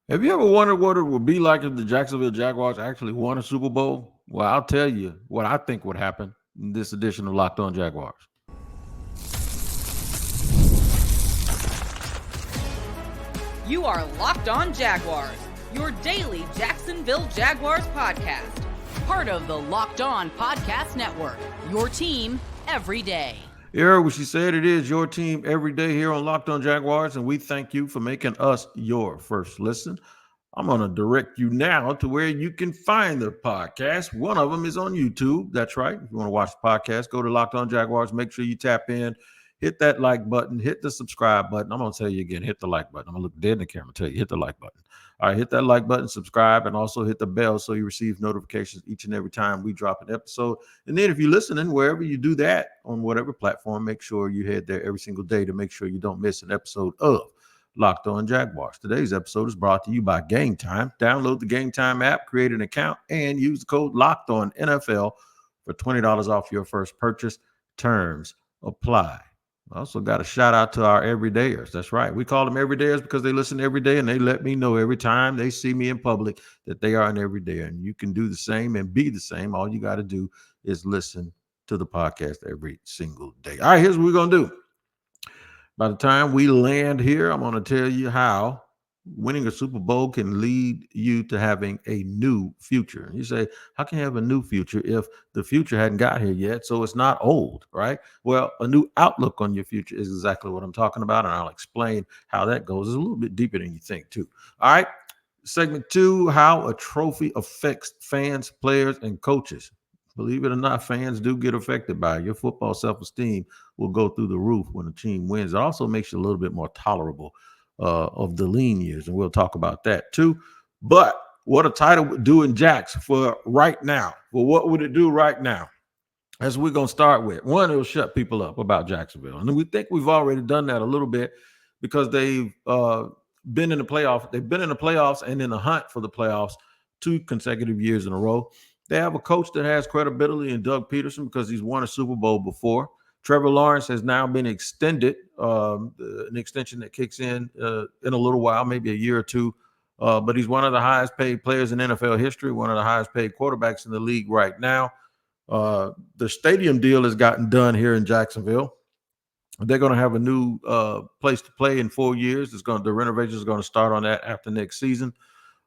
Have you ever wondered what it would be like if the Jacksonville Jaguars actually won a Super Bowl? Well, I'll tell you what I think would happen in this edition of Locked On Jaguars. You are Locked On Jaguars, your daily Jacksonville Jaguars podcast. Part of the Locked On Podcast Network, your team every day. You heard what she said. It is your team every day here on Locked On Jaguars, and we thank you for making us your first listen. I'm going to direct you now to where you can find the podcast. One of them is on YouTube. That's right. If you want to watch the podcast, go to Locked On Jaguars. Make sure you tap in, hit that like button, hit the subscribe button. I'm going to tell you again, hit the like button. I'm going to look dead in the camera and tell you, hit the like button. All right, hit that like button, subscribe, and also hit the bell so you receive notifications each and every time we drop an episode. And then if you're listening, wherever you do that, on whatever platform, make sure you head there every single day to make sure you don't miss an episode of Locked On Jaguars. Today's episode is brought to you by Gametime. Download the Gametime app, create an account, and use the code Locked On NFL for $20 off your first purchase. Terms apply. I also got a shout out to our everydayers. That's right. We call them everydayers because they listen every day and they let me know every time they see me in public that they are an everydayer. And you can do the same and be the same. All you got to do is listen to the podcast every single day. All right, here's what we're going to do. By the time we land here, I'm going to tell you how winning a Super Bowl can lead you to having a new future. You say, how can you have a new future if the future hadn't got here yet? So it's not old, right? Well, a new outlook on your future is exactly what I'm talking about, and I'll explain how that goes. It's a little bit deeper than you think, too. All right. Segment 2, how a trophy affects fans, players, and coaches. Believe it or not, fans do get affected by it. Your football self-esteem will go through the roof when a team wins. It also makes you a little bit more tolerable of the lean years, and we'll talk about that too. But what a title would do in Jacks for right now. Well, what would it do right now? As we're going to start with. One, it'll shut people up about Jacksonville. And we think we've already done that a little bit because they've been in the playoffs. They've been in the playoffs and in the hunt for the playoffs 2 consecutive years in a row. They have a coach that has credibility in Doug Peterson because he's won a Super Bowl before. Trevor Lawrence has now been extended, an extension that kicks in a little while, maybe a year or two. But he's one of the highest paid players in NFL history, one of the highest paid quarterbacks in the league right now. The stadium deal has gotten done here in Jacksonville. They're going to have a new place to play in 4 years. The renovation is going to start on that after next season.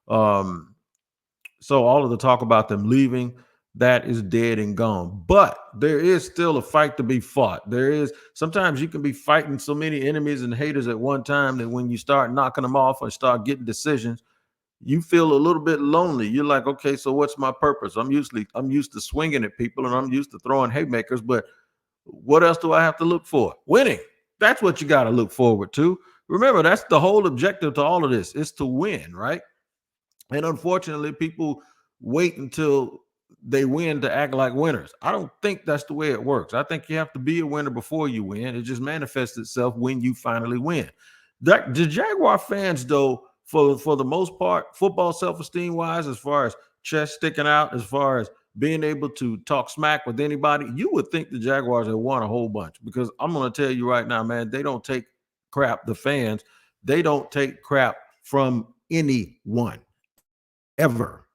So all of the talk about them leaving, that is dead and gone. But there is still a fight to be fought. Sometimes you can be fighting so many enemies and haters at one time that when you start knocking them off or start getting decisions, you feel a little bit lonely. You're like, okay, so what's my purpose? I'm used to swinging at people and I'm used to throwing haymakers, but what else do I have to look for? Winning. That's what you got to look forward to. Remember, that's the whole objective to all of this, is to win, right? And unfortunately, people wait until they win to act like winners. I don't think that's the way it works. I think you have to be a winner before you win. It just manifests itself when you finally win. The Jaguar fans, though, for the most part, football self-esteem wise, as far as chest sticking out, as far as being able to talk smack with anybody, you would think the Jaguars have won a whole bunch, because I'm going to tell you right now, man, they don't take crap. The fans, they don't take crap from anyone. Ever.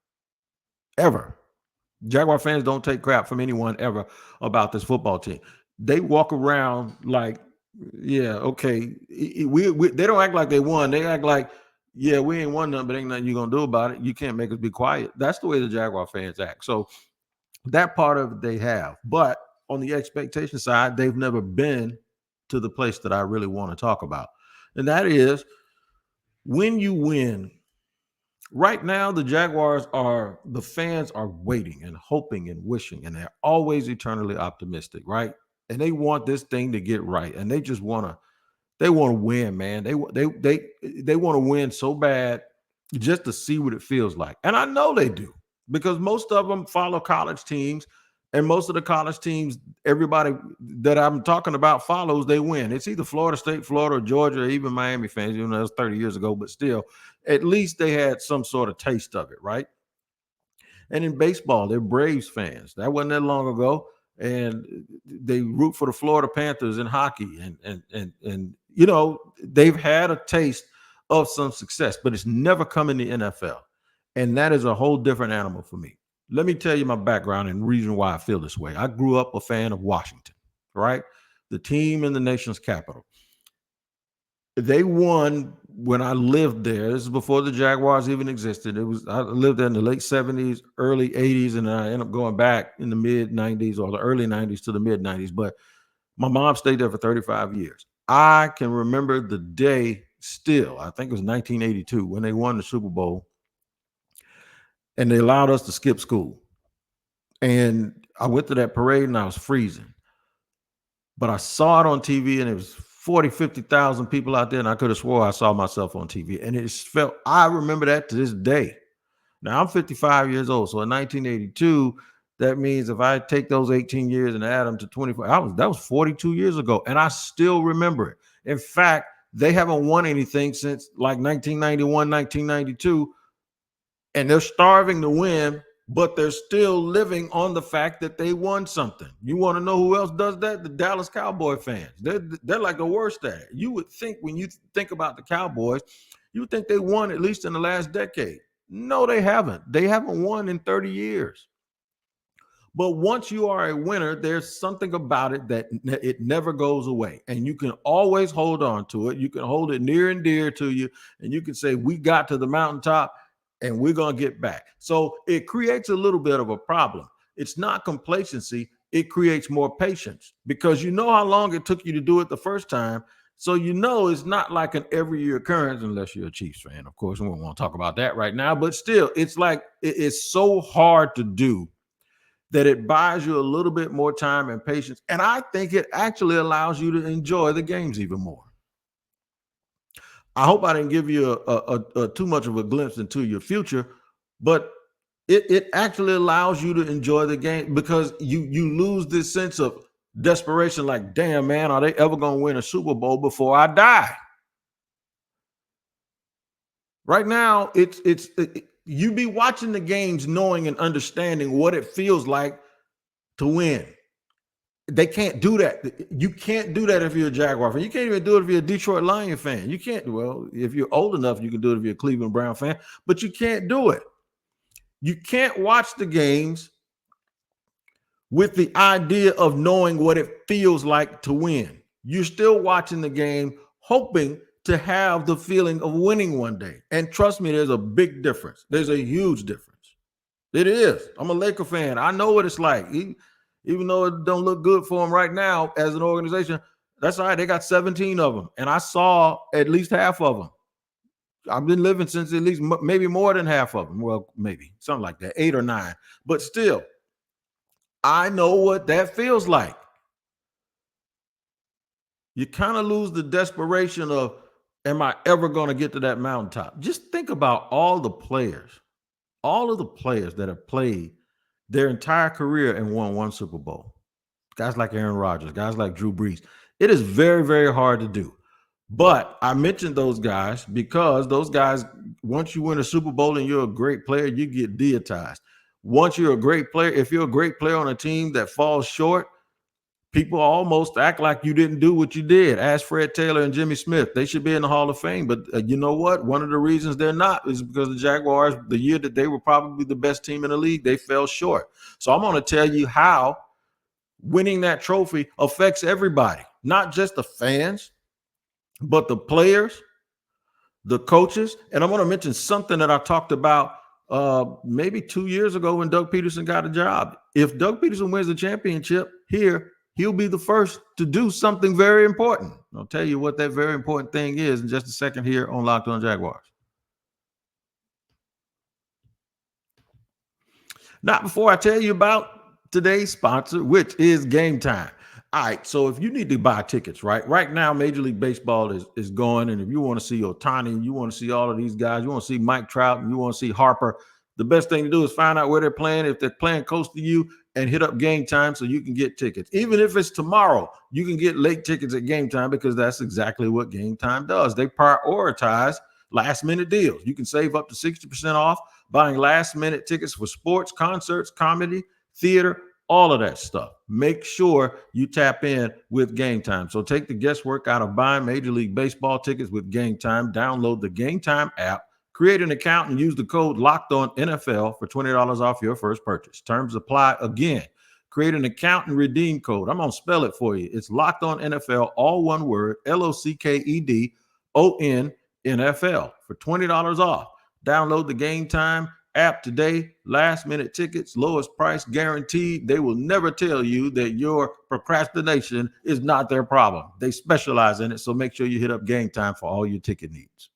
Jaguar fans don't take crap from anyone ever about this football team. They walk around like, yeah, okay. They don't act like they won. They act like, yeah, we ain't won nothing, but ain't nothing you're going to do about it. You can't make us be quiet. That's the way the Jaguar fans act. So that part of it they have. But on the expectation side, they've never been to the place that I really want to talk about. And that is when you win. Right now, the fans are waiting and hoping and wishing, and they're always eternally optimistic, right? And they want this thing to get right, and they just want to win, man. They want to win so bad just to see what it feels like. And I know they do, because most of them follow college teams, and most of the college teams, everybody that I'm talking about follows, they win. It's either Florida State, Florida, or Georgia, or even Miami fans. You know, that was 30 years ago, but still, at least they had some sort of taste of it, right? And in baseball, they're Braves fans. That wasn't that long ago. And they root for the Florida Panthers in hockey. And you know, they've had a taste of some success, but it's never come in the NFL. And that is a whole different animal for me. Let me tell you my background and reason why I feel this way. I grew up a fan of Washington, right? The team in the nation's capital. They won when I lived there. This is before the Jaguars even existed. I lived there in the late 70s, early 80s, and I ended up going back in the mid 90s or the early 90s to the mid 90s. But my mom stayed there for 35 years. I can remember the day still. I think it was 1982 when they won the Super Bowl, and they allowed us to skip school. And I went to that parade and I was freezing. But I saw it on TV and it was 40, 50,000 people out there, and I could have swore I saw myself on TV. And it felt, I remember that to this day. Now I'm 55 years old. So in 1982, that means if I take those 18 years and add them to 24, that was 42 years ago. And I still remember it. In fact, they haven't won anything since like 1991, 1992. And they're starving to win, but they're still living on the fact that they won something. You want to know who else does that? The Dallas Cowboy fans. They're like the worst at it. You would think when you think about the Cowboys, you would think they won at least in the last decade. No, they haven't. They haven't won in 30 years. But once you are a winner, there's something about it that it never goes away. And you can always hold on to it. You can hold it near and dear to you. And you can say, we got to the mountaintop and we're going to get back. So it creates a little bit of a problem. It's not complacency. It creates more patience because you know how long it took you to do it the first time. So you know it's not like an every year occurrence unless you're a Chiefs fan. Of course, we don't want to talk about that right now. But still, it's like it's so hard to do that it buys you a little bit more time and patience. And I think it actually allows you to enjoy the games even more. I hope I didn't give you a too much of a glimpse into your future, but it actually allows you to enjoy the game because you lose this sense of desperation, like, damn, man, are they ever going to win a Super Bowl before I die? Right now, you be watching the games knowing and understanding what it feels like to win. They can't do that. You can't do that if you're a Jaguar fan. You can't even do it if you're a Detroit Lion fan. You can't. Well, if you're old enough, you can do it if you're a Cleveland Brown fan, but you can't do it. You can't watch the games with the idea of knowing what it feels like to win. You're still watching the game hoping to have the feeling of winning one day. And trust me, there's a big difference. There's a huge difference. It is. I'm a Laker fan. I know what it's like. Even though it don't look good for them right now as an organization, that's all right. They got 17 of them. And I saw at least half of them. I've been living since at least maybe more than half of them. Well, maybe something like that, 8 or 9. But still, I know what that feels like. You kind of lose the desperation of, am I ever going to get to that mountaintop? Just think about all of the players that have played their entire career and won one Super Bowl. Guys like Aaron Rodgers, guys like Drew Brees. It is very, very hard to do. But I mentioned those guys because those guys, once you win a Super Bowl and you're a great player, you get deitized. Once you're a great player, if you're a great player on a team that falls short, people almost act like you didn't do what you did. Ask Fred Taylor and Jimmy Smith. They should be in the Hall of Fame. But you know what? One of the reasons they're not is because the Jaguars, the year that they were probably the best team in the league, they fell short. So I'm going to tell you how winning that trophy affects everybody, not just the fans, but the players, the coaches. And I'm going to mention something that I talked about maybe 2 years ago when Doug Peterson got a job. If Doug Peterson wins the championship here, he'll be the first to do something very important. I'll tell you what that very important thing is in just a second here on Locked On Jaguars. Not before I tell you about today's sponsor, which is Gametime. All right, so if you need to buy tickets, right now, Major League Baseball is going, and if you want to see Ohtani, you want to see all of these guys, you want to see Mike Trout, and you want to see Harper, the best thing to do is find out where they're playing. If they're playing close to you, and hit up Gametime so you can get tickets. Even if it's tomorrow, you can get late tickets at Gametime because that's exactly what Gametime does. They prioritize last-minute deals. You can save up to 60% off buying last-minute tickets for sports, concerts, comedy, theater, all of that stuff. Make sure you tap in with Gametime. So take the guesswork out of buying Major League Baseball tickets with Gametime. Download the Gametime app, create an account, and use the code LOCKEDONNFL for $20 off your first purchase. Terms apply again. Create an account and redeem code. I'm going to spell it for you. It's LOCKEDONNFL, all one word, LOCKEDONNFL for $20 off. Download the Gametime app today. Last minute tickets, lowest price guaranteed. They will never tell you that your procrastination is not their problem. They specialize in it. So make sure you hit up Gametime for all your ticket needs.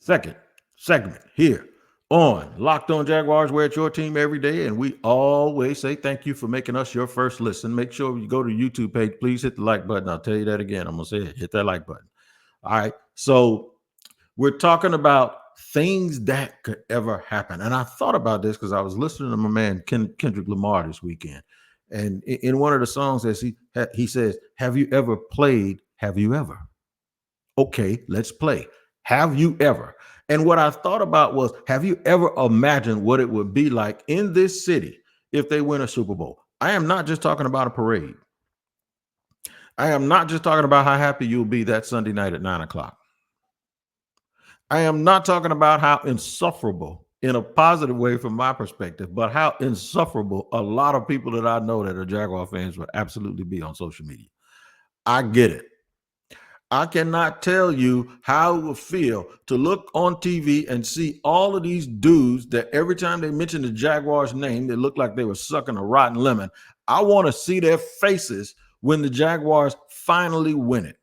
Second segment here on Locked On Jaguars, where it's your team every day. And we always say thank you for making us your first listen. Make sure you go to the YouTube page. Please hit the like button. I'll tell you that again. I'm going to say it. Hit that like button. All right. So we're talking about things that could ever happen. And I thought about this because I was listening to my man Kendrick Lamar this weekend. And in one of the songs, he says, have you ever played? Have you ever? Okay, let's play. Have you ever? And what I thought about was, have you ever imagined what it would be like in this city if they win a Super Bowl? I am not just talking about a parade. I am not just talking about how happy you'll be that Sunday night at 9:00. I am not talking about how insufferable, in a positive way from my perspective, but how insufferable a lot of people that I know that are Jaguar fans would absolutely be on social media. I get it. I cannot tell you how it would feel to look on TV and see all of these dudes that every time they mention the Jaguars name, they look like they were sucking a rotten lemon. I want to see their faces when the Jaguars finally win it,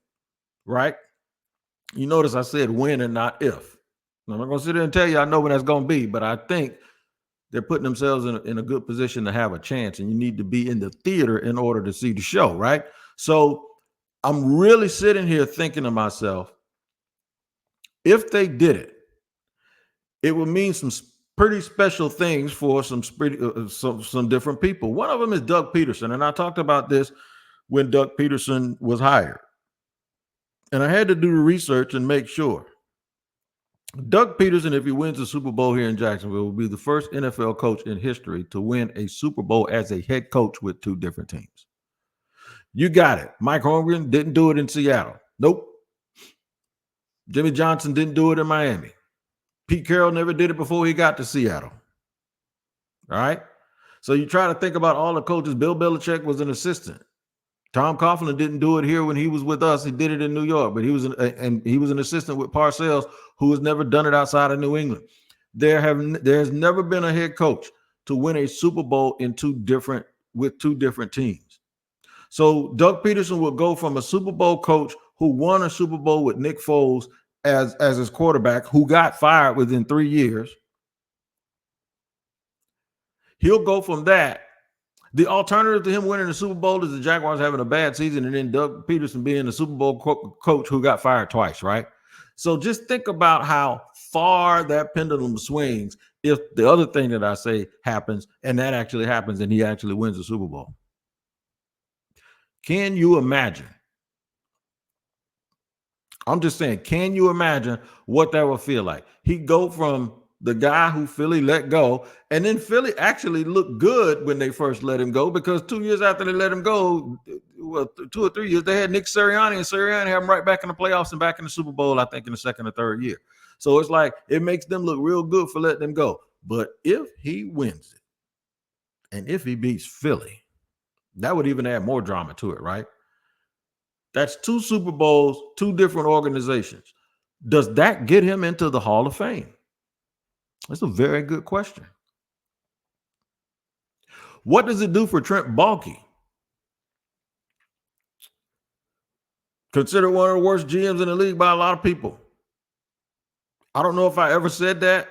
right? You notice I said when and not if. I'm not going to sit there and tell you I know when that's going to be, but I think they're putting themselves in a good position to have a chance, and you need to be in the theater in order to see the show, right? So I'm really sitting here thinking to myself, if they did it, it would mean some pretty special things for some different people. One of them is Doug Peterson, and I talked about this when Doug Peterson was hired. And I had to do the research and make sure. Doug Peterson, if he wins the Super Bowl here in Jacksonville, will be the first NFL coach in history to win a Super Bowl as a head coach with two different teams. You got it. Mike Holmgren didn't do it in Seattle. Nope. Jimmy Johnson didn't do it in Miami. Pete Carroll never did it before he got to Seattle. All right? So you try to think about all the coaches. Bill Belichick was an assistant. Tom Coughlin didn't do it here when he was with us. He did it in New York, but he was an assistant with Parcells, who has never done it outside of New England. There's never been a head coach to win a Super Bowl with two different teams. So Doug Peterson will go from a Super Bowl coach who won a Super Bowl with Nick Foles as his quarterback, who got fired within 3 years. He'll go from that. The alternative to him winning the Super Bowl is the Jaguars having a bad season and then Doug Peterson being the Super Bowl coach who got fired twice, right? So just think about how far that pendulum swings if the other thing that I say happens and that actually happens and he actually wins the Super Bowl. Can you imagine? I'm just saying, can you imagine what that would feel like? He'd go from the guy who Philly let go, and then Philly actually looked good when they first let him go, because 2 years after they let him go, well, 2 or 3 years, they had Nick Sirianni, and Sirianni had him right back in the playoffs and back in the Super Bowl, I think in the second or third year. So it's like, it makes them look real good for letting him go. But if he wins it, and if he beats Philly, that would even add more drama to it, right? That's 2 Super Bowls, 2 different organizations. Does that get him into the Hall of Fame? That's a very good question. What does it do for Trent Baalke? Considered one of the worst GMs in the league by a lot of people. I don't know if I ever said that,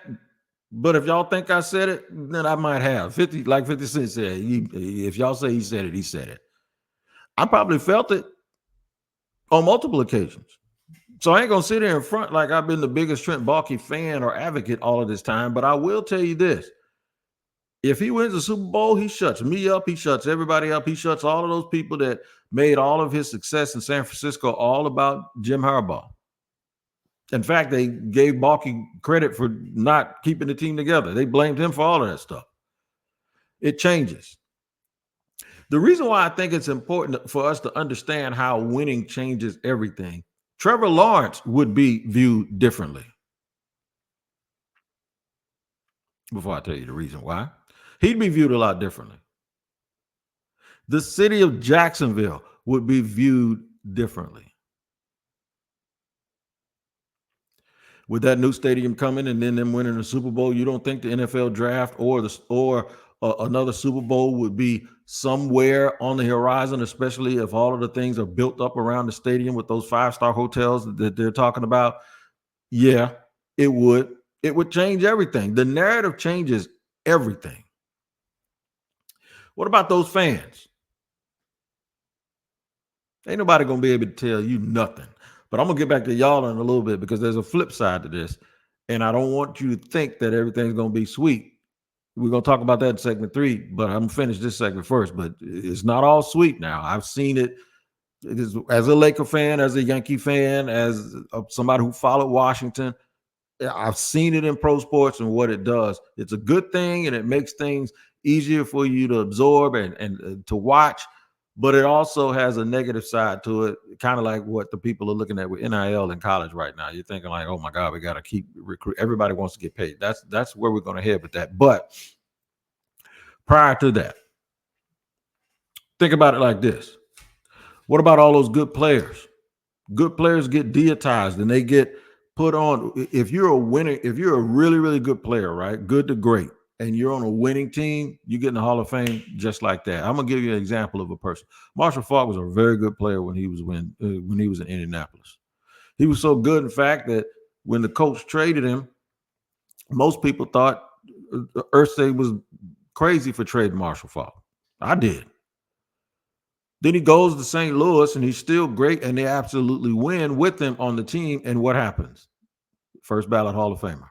but if y'all think I said it, then I might have. 50 Cent said, if y'all say he said it, he said it. I probably felt it on multiple occasions. So I ain't going to sit here in front like I've been the biggest Trent Baalke fan or advocate all of this time, but I will tell you this. If he wins the Super Bowl, he shuts me up. He shuts everybody up. He shuts all of those people that made all of his success in San Francisco all about Jim Harbaugh. In fact, they gave Baalke credit for not keeping the team together. They blamed him for all of that stuff. It changes. The reason why I think it's important for us to understand how winning changes everything, Trevor Lawrence would be viewed differently. Before I tell you the reason why, he'd be viewed a lot differently. The city of Jacksonville would be viewed differently. With that new stadium coming and then them winning the Super Bowl, you don't think the NFL draft or another Super Bowl would be somewhere on the horizon, especially if all of the things are built up around the stadium with those 5-star hotels that they're talking about? Yeah, it would. It would change everything. The narrative changes everything. What about those fans? Ain't nobody going to be able to tell you nothing. But I'm going to get back to y'all in a little bit because there's a flip side to this. And I don't want you to think that everything's going to be sweet. We're going to talk about that in segment 3, but I'm going to finish this segment first. But it's not all sweet now. I've seen it as a Laker fan, as a Yankee fan, as somebody who followed Washington. I've seen it in pro sports and what it does. It's a good thing, and it makes things easier for you to absorb and to watch. But it also has a negative side to it, kind of like what the people are looking at with NIL in college right now. You're thinking like, oh my God, we got to keep recruit. Everybody wants to get paid. That's where we're going to head with that. But prior to that, think about it like this. What about all those good players? Good players get deitized and they get put on. If you're a winner, if you're a really, really good player, right? Good to great. And you're on a winning team, you get in the Hall of Fame just like that. I'm gonna give you an example of a person. Marshall Faulk was a very good player when he was in Indianapolis. He was so good, in fact, that when the coach traded him, most people thought Irsay was crazy for trading Marshall Faulk. I did. Then he goes to St. Louis, and he's still great, and they absolutely win with him on the team. And what happens? First ballot Hall of Famer.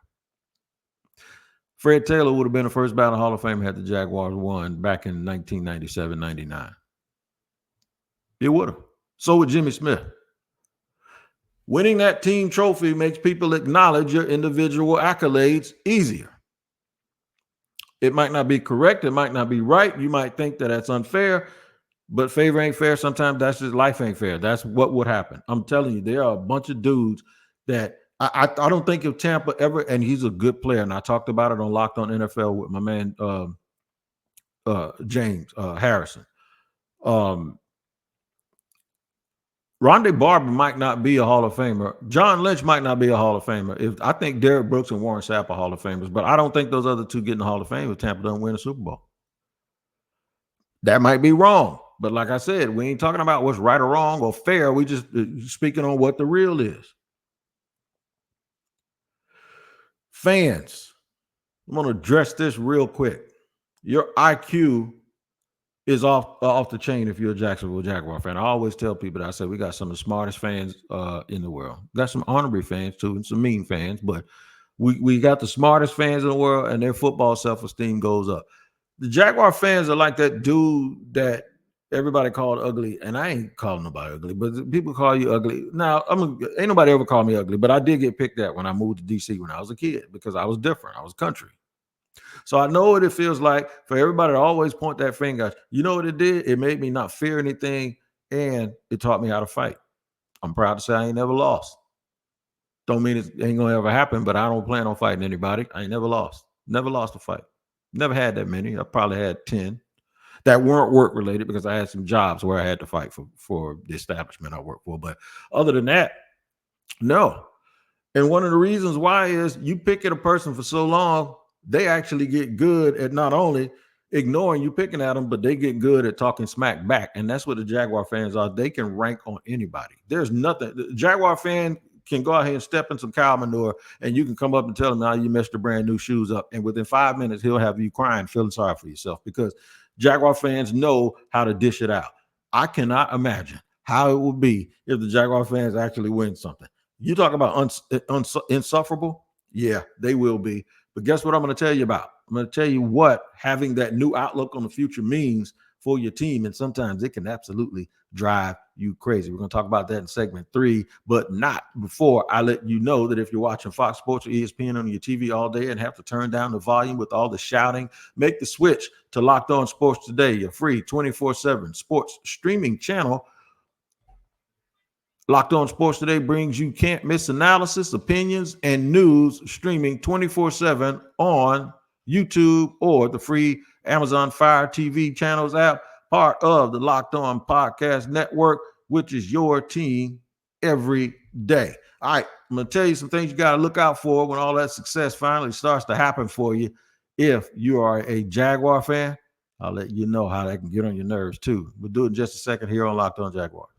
Fred Taylor would have been a first ballot Hall of Famer had the Jaguars won back in 1997-99. It would have. So would Jimmy Smith. Winning that team trophy makes people acknowledge your individual accolades easier. It might not be correct. It might not be right. You might think that that's unfair, but favor ain't fair. Sometimes that's just life ain't fair. That's what would happen. I'm telling you, there are a bunch of dudes that I don't think if Tampa ever, and he's a good player, and I talked about it on Locked On NFL with my man James Harrison. Rondé Barber might not be a Hall of Famer. John Lynch might not be a Hall of Famer. I think Derrick Brooks and Warren Sapp are Hall of Famers, but I don't think those other two get in the Hall of Fame if Tampa doesn't win a Super Bowl. That might be wrong, but like I said, we ain't talking about what's right or wrong or fair. We just speaking on what the real is. Fans, I'm going to address this real quick. Your IQ is off the chain if you're a Jacksonville Jaguar fan. I always tell people that I say we got some of the smartest fans in the world. Got some honorary fans too and some mean fans, but we got the smartest fans in the world, and their football self-esteem goes up. The Jaguar fans are like that dude that everybody called ugly, and I ain't calling nobody ugly, but people call you ugly. Now, ain't nobody ever called me ugly, but I did get picked at when I moved to D.C. when I was a kid because I was different. I was country. So I know what it feels like for everybody to always point that finger. You know what it did? It made me not fear anything, and it taught me how to fight. I'm proud to say I ain't never lost. Don't mean it ain't going to ever happen, but I don't plan on fighting anybody. I ain't never lost. Never lost a fight. Never had that many. I probably had 10. That weren't work related because I had some jobs where I had to fight for the establishment I work for. But other than that, no. And one of the reasons why is you pick at a person for so long, they actually get good at not only ignoring you picking at them, but they get good at talking smack back. And that's what the Jaguar fans are. They can rank on anybody. There's nothing. The Jaguar fan can go out here and step in some cow manure, and you can come up and tell him, now you messed your brand new shoes up. And within 5 minutes, he'll have you crying, feeling sorry for yourself because Jaguar fans know how to dish it out. I cannot imagine how it would be if the Jaguar fans actually win something. You talk about insufferable? Yeah, they will be. But guess what I'm going to tell you about? I'm going to tell you what having that new outlook on the future means for your team. And sometimes it can absolutely drive you crazy. We're going to talk about that in segment 3, but not before I let you know that if you're watching Fox Sports or ESPN on your TV all day and have to turn down the volume with all the shouting, make the switch to Locked On Sports Today, your free 24/7 sports streaming channel. Locked On Sports Today brings you can't miss analysis, opinions, and news streaming 24/7 on YouTube or the free Amazon Fire TV channels app, part of the Locked On Podcast Network, which is your team every day. All right, I'm going to tell you some things you got to look out for when all that success finally starts to happen for you. If you are a Jaguar fan, I'll let you know how that can get on your nerves too. We'll do it in just a second here on Locked On Jaguars.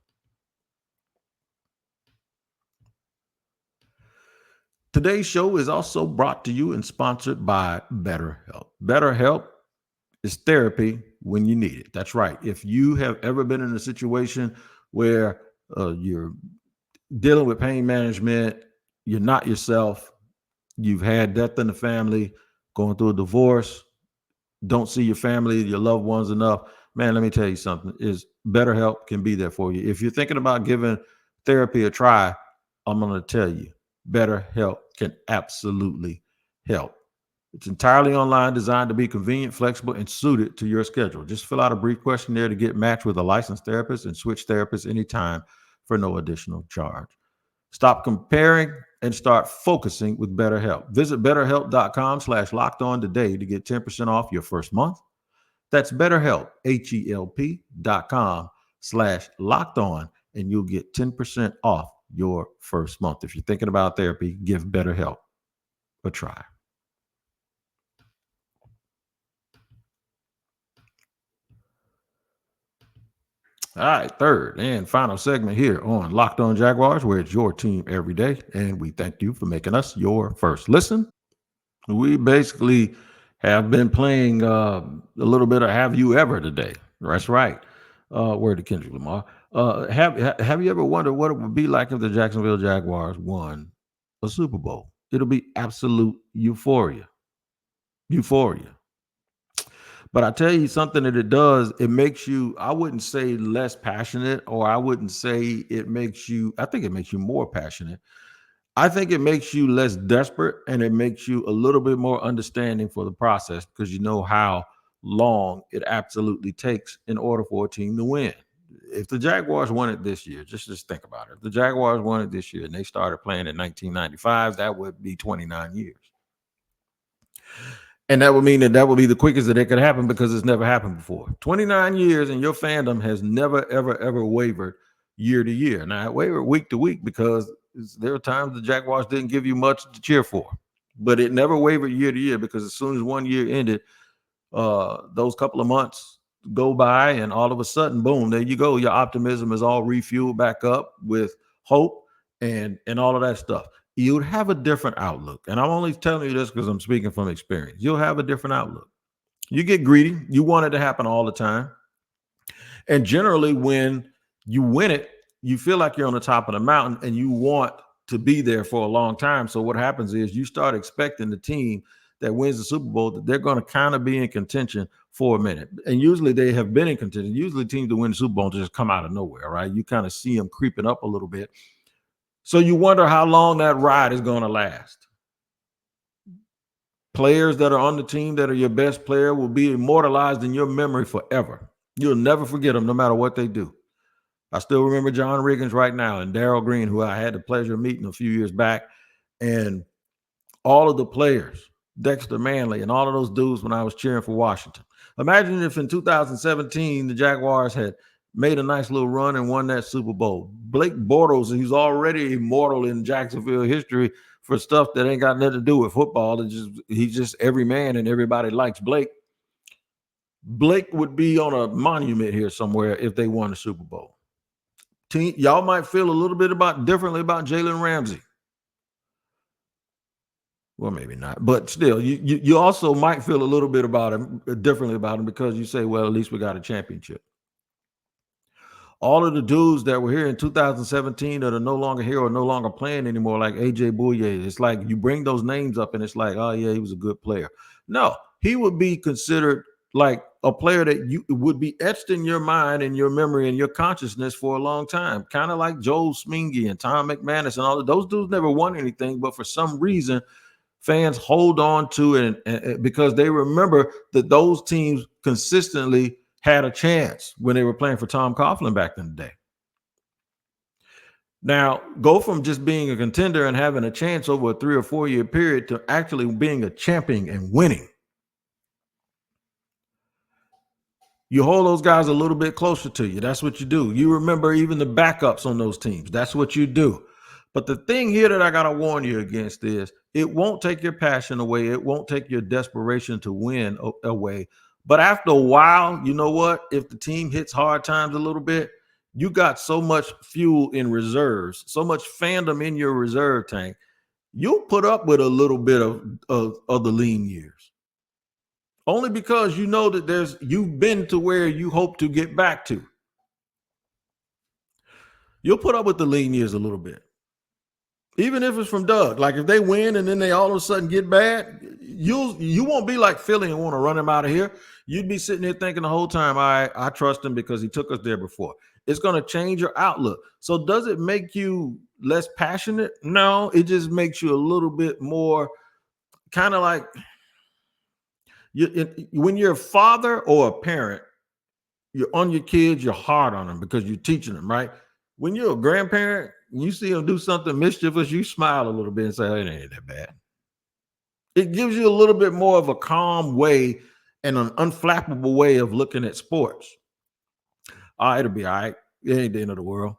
Today's show is also brought to you and sponsored by BetterHelp. BetterHelp is therapy when you need it. That's right. If you have ever been in a situation where you're dealing with pain management, you're not yourself, you've had death in the family, going through a divorce, don't see your family, your loved ones enough, man, let me tell you something, is BetterHelp can be there for you. If you're thinking about giving therapy a try, I'm going to tell you, BetterHelp can absolutely help. It's entirely online, designed to be convenient, flexible, and suited to your schedule. Just fill out a brief questionnaire to get matched with a licensed therapist and switch therapists anytime for no additional charge. Stop comparing and start focusing with BetterHelp. Visit BetterHelp.com/lockedon today to get 10% off your first month. That's BetterHelp, HELP.com/lockedon, and you'll get 10% off your first month. If you're thinking about therapy, give BetterHelp a try. All right, third and final segment here on Locked On Jaguars, where it's your team every day, and we thank you for making us your first listen. We basically have been playing a little bit of Have You Ever today. That's right. Word to Kendrick Lamar. Have you ever wondered what it would be like if the Jacksonville Jaguars won a Super Bowl? It'll be absolute euphoria. Euphoria. But I tell you something that it does, it makes you, I wouldn't say less passionate, or I wouldn't say it makes you, I think it makes you more passionate. I think it makes you less desperate, and it makes you a little bit more understanding for the process, because you know how long it absolutely takes in order for a team to win. If the Jaguars won it this year, just think about it. If the Jaguars won it this year and they started playing in 1995, that would be 29 years. And that would mean that would be the quickest that it could happen, because it's never happened before. 29 years, and your fandom has never, ever, ever wavered year to year. Now, it wavered week to week because there are times the Jaguars didn't give you much to cheer for. But it never wavered year to year, because as soon as one year ended, those couple of months go by, and all of a sudden, boom, there you go. Your optimism is all refueled back up with hope and all of that stuff. You'd have a different outlook. And I'm only telling you this because I'm speaking from experience. You'll have a different outlook. You get greedy. You want it to happen all the time. And generally, when you win it, you feel like you're on the top of the mountain and you want to be there for a long time. So what happens is you start expecting the team that wins the Super Bowl that they're going to kind of be in contention for a minute. And usually they have been in contention. Usually teams that win the Super Bowl just come out of nowhere, right? You kind of see them creeping up a little bit. So you wonder how long that ride is going to last. Players that are on the team that are your best player will be immortalized in your memory forever. You'll never forget them no matter what they do. I still remember John Riggins right now, and Darryl Green, who I had the pleasure of meeting a few years back, and all of the players, Dexter Manley, and all of those dudes when I was cheering for Washington. Imagine if in 2017 the Jaguars had made a nice little run and won that Super Bowl. Blake Bortles, he's already immortal in Jacksonville history for stuff that ain't got nothing to do with football. He's just every man, and everybody likes Blake. Blake would be on a monument here somewhere if they won the Super Bowl. Y'all might feel a little bit differently about Jalen Ramsey. Well, maybe not, but still, you also might feel a little bit differently about him, because you say, well, at least we got a championship. All of the dudes that were here in 2017 that are no longer here or no longer playing anymore, like AJ Bouye, it's like you bring those names up and it's like, oh yeah, he was a good player. No, he would be considered like a player that you would be etched in your mind and your memory and your consciousness for a long time, kind of like Joel Smingy and Tom McManus and all of those dudes never won anything, but for some reason fans hold on to it and because they remember that those teams consistently had a chance when they were playing for Tom Coughlin back in the day. Now, go from just being a contender and having a chance over a 3 or 4 year period to actually being a champion and winning. You hold those guys a little bit closer to you. That's what you do. You remember even the backups on those teams. That's what you do. But the thing here that I got to warn you against is it won't take your passion away. It won't take your desperation to win away. But after a while, you know what? If the team hits hard times a little bit, you got so much fuel in reserves, so much fandom in your reserve tank, you'll put up with a little bit of the lean years. Only because you know that you've been to where you hope to get back to. You'll put up with the lean years a little bit. Even if it's from Doug. Like if they win and then they all of a sudden get bad, you won't be like Philly and want to run him out of here. You'd be sitting there thinking the whole time, I trust him because he took us there before. It's going to change your outlook. So does it make you less passionate? No, it just makes you a little bit more kind of like when you're a father or a parent, you're on your kids, you're hard on them because you're teaching them, right? When you're a grandparent, you see them do something mischievous, you smile a little bit and say, oh, it ain't that bad. It gives you a little bit more of a calm way and an unflappable way of looking at sports. It'll be all right. It ain't the end of the world.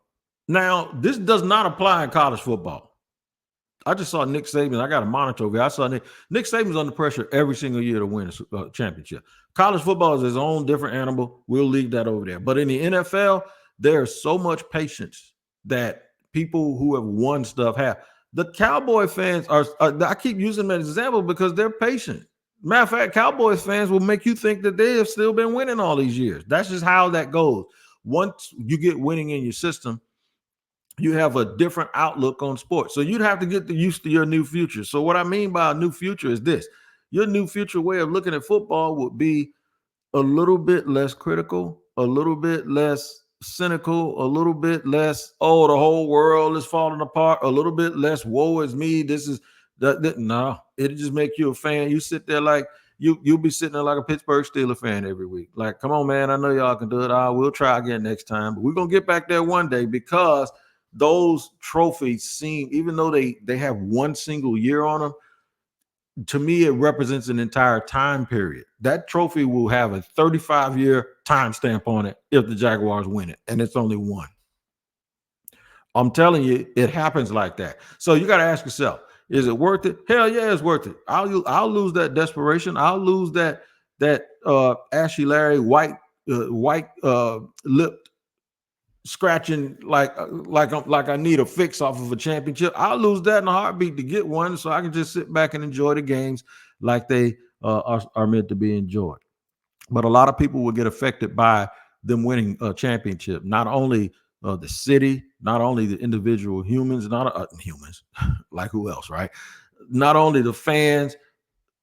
Now, this does not apply in college football. I just saw Nick Saban. I got a monitor over here. I saw Nick Saban's under pressure every single year to win a championship. College football is its own different animal. We'll leave that over there. But in the NFL, there's so much patience that people who have won stuff have. The Cowboy fans are I keep using them as an example because they're patient. Matter of fact, Cowboys fans will make you think that they have still been winning all these years. That's just how that goes. Once you get winning in your system, you have a different outlook on sports. So you'd have to get used to your new future. So what I mean by a new future is this. Your new future way of looking at football would be a little bit less critical, a little bit less cynical, a little bit less, oh, the whole world is falling apart, a little bit less, woe is me. This is that. No, it'll just make you a fan. You sit there like you'll be sitting there like a Pittsburgh Steelers fan every week. Like, come on, man. I know y'all can do it. We'll try again next time. But we're gonna get back there one day because those trophies seem, even though they have one single year on them, to me, it represents an entire time period. That trophy will have a 35-year timestamp on it if the Jaguars win it, and it's only one. I'm telling you, it happens like that. So you got to ask yourself, is it worth it? Hell yeah, it's worth it. I'll lose that desperation. I'll lose that Ashy Larry white lipped scratching like I need a fix off of a championship. I'll lose that in a heartbeat to get one, so I can just sit back and enjoy the games like they are meant to be enjoyed. But a lot of people will get affected by them winning a championship. Not only the city, not only the individual humans, not humans, like who else, right? Not only the fans,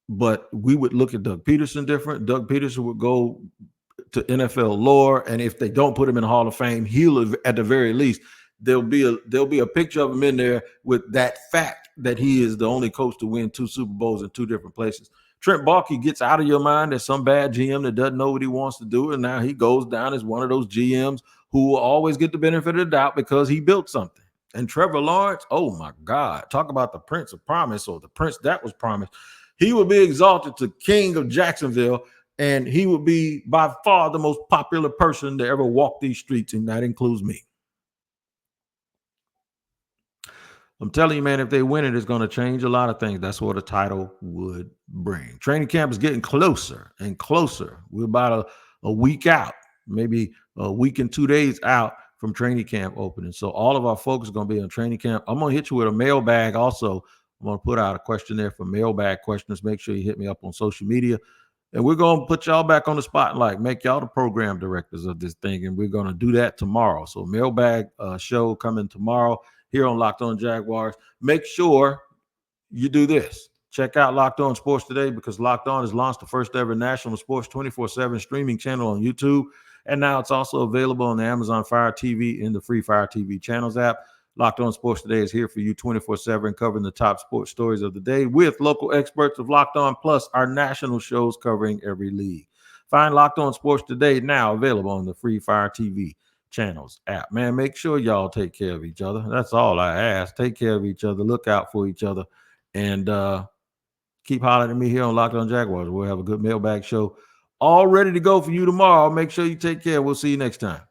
but we would look at Doug Peterson different. Doug Peterson would go to NFL lore, and if they don't put him in the Hall of Fame, he'll, at the very least, there'll be a picture of him in there with that fact that he is the only coach to win 2 Super Bowls in 2 different places. Trent Baalke gets out of your mind as some bad GM that doesn't know what he wants to do, and now he goes down as one of those GMs who will always get the benefit of the doubt because he built something. And Trevor Lawrence, oh my God, talk about the Prince of Promise, or the Prince that was promised. He would be exalted to King of Jacksonville, and he would be by far the most popular person to ever walk these streets, and that includes me. I'm telling you, man, if they win it, it's going to change a lot of things. That's what a title would bring. Training camp is getting closer and closer. We're about a week out, maybe a week and 2 days out from training camp opening. So all of our folks are going to be on training camp. I'm going to hit you with a mailbag also. I'm going to put out a questionnaire for mailbag questions. Make sure you hit me up on social media. And we're going to put y'all back on the spotlight, make y'all the program directors of this thing. And we're going to do that tomorrow. So mailbag show coming tomorrow here on Locked On Jaguars. Make sure you do this. Check out Locked On Sports today, because Locked On has launched the first ever national sports 24/7 streaming channel on YouTube. And now it's also available on the Amazon Fire TV and the free Fire TV channels app. Locked On Sports today is here for you 24/7, covering the top sports stories of the day with local experts of Locked On, plus our national shows covering every league. Find Locked On Sports today, now available on the free Fire TV channels app. Man, make sure y'all take care of each other. That's all I ask. Take care of each other. Look out for each other. And keep hollering at me here on Locked On Jaguars. We'll have a good mailbag show all ready to go for you tomorrow. Make sure you take care. We'll see you next time.